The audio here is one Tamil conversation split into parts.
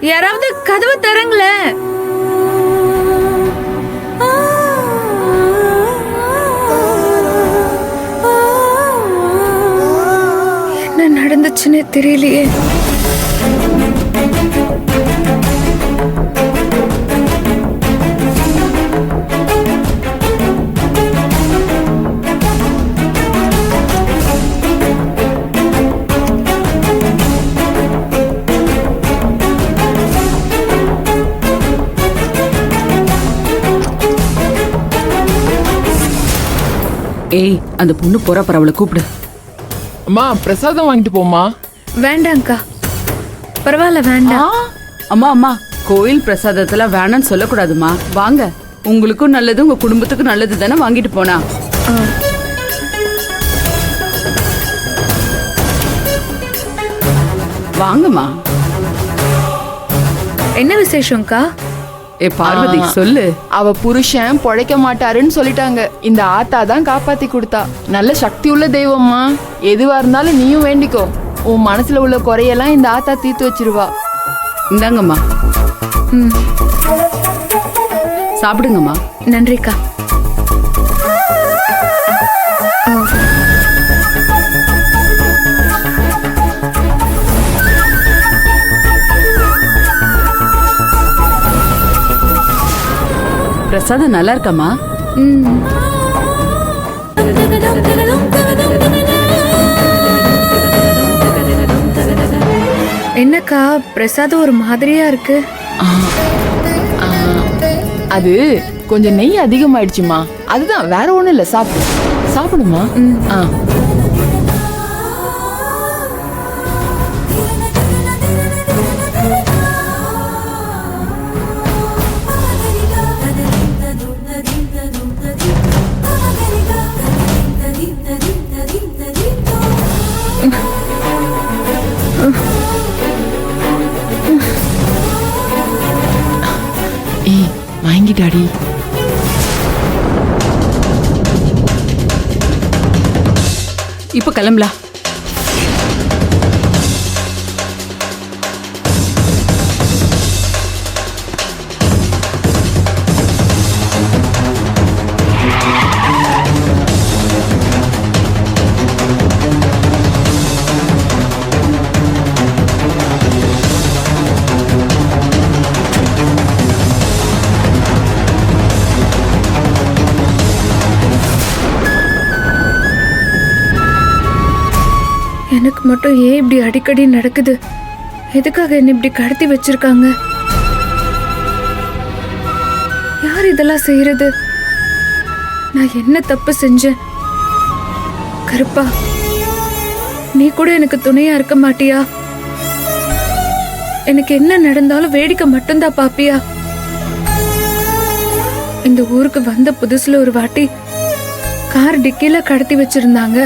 யாராவது கதவை தரங்களே. என்ன நடந்துச்சுன்னே தெரியலையே. ஏய், அந்த பொண்ணு போற பரவல கூப்பிடு. அம்மா பிரசாதம் வாங்கிட்டு போமா. வேண்டாம்க்கா, பரவாயில்ல வேண்டாம். அம்மா அம்மா, கோயில் பிரசாதத்துல வேணான்னு சொல்லக்கூடாதுமா. வாங்க, உங்களுக்கும் நல்லது உங்க குடும்பத்துக்கும் நல்லது தானே, வாங்கிட்டு போனா. வாங்கம்மா. என்ன விசேஷம்க்கா? ஏ பார்வதி, சொல்லு. அவ புருஷன் பொழைக்க மாட்டாருன்னு சொல்லிட்டாங்க. இந்த ஆத்தா தான் காப்பாத்தி கொடுத்தா. நல்ல சக்தி உள்ள தெய்வம்மா. எதுவா இருந்தாலும் நீயும் வேண்டிக்கோ. உன் மனசுல உள்ள குறையெல்லாம் இந்த ஆத்தா தீர்த்து வச்சிருவா. இந்தாங்கம்மா, சாப்பிடுங்கம்மா. நன்றிக்கா. பிரசாதம் நல்லா இருக்காமா? என்னக்கா பிரசாதம் ஒரு மாதிரியா இருக்கு? அது கொஞ்சம் நெய் அதிகமாயிடுச்சுமா. அதுதான், வேற ஒண்ணும் இல்ல. சாப்பிடுமா. ஏய், வாங்கிட்டாடி. இப்ப கிளம்பலாம். எனக்கு மட்டும் ஏன் இப்படி அடிக்கடி நடக்குது? எதுக்காக என்ன இப்படி கடத்தி வச்சிருக்காங்க? யார் இதெல்லாம் செய்யறது? நான் என்ன தப்பு செஞ்சேன்? கருப்பா, நீ கூட எனக்கு துணையா இருக்க மாட்டியா? எனக்கு என்ன நடந்தாலும் வேடிக்கை மட்டும்தான் பாப்பியா? இந்த ஊருக்கு வந்த புதுசுல ஒரு வாட்டி கார் டிக்கில கடத்தி வச்சிருந்தாங்க.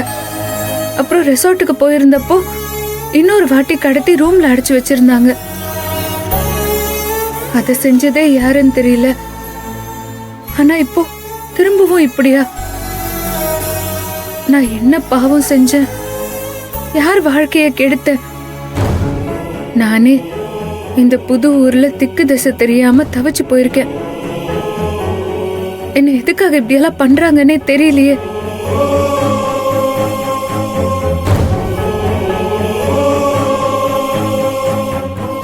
அப்புறம் ரெசார்ட்டுக்கு போயிருந்தப்போ இன்னொரு வாட்டி கடத்தி ரூம்ல அடைச்சு வச்சிருந்தாங்க. அத செஞ்சதே யாருன்னு தெரியல. ஆனா இப்போ திரும்பவும் இப்படியா? நான் என்ன பாவம் செஞ்சேன்? யார் வாழ்க்கைய கெடுத்தேன்? நானே இந்த புது ஊர்ல திக்கு திசை தெரியாம தவிச்சு போயிருக்கேன். என்ன எதுக்காக இப்படி எல்லாம் பண்றாங்கன்னே தெரியலையே.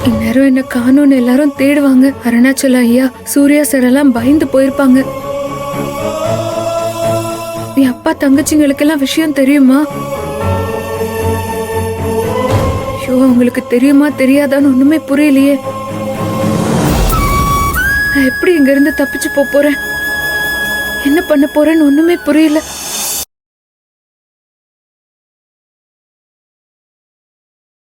இந்நேரம் என்ன காணோன்னு எல்லாரும் தேடுவாங்க. அருணாச்சல ஐயா, சூர்யா சார் எல்லாம் பயந்து போயிருப்பாங்க. என் அப்பா தங்கச்சிங்களுக்கெல்லாம் விஷயம் தெரியுமா? ஐயோ, அவங்களுக்கு தெரியுமா தெரியாதான்னு ஒண்ணுமே புரியலையே. நான் எப்படி இங்க இருந்து தப்பிச்சு போறேன்? என்ன பண்ண போறேன்னு ஒண்ணுமே புரியல.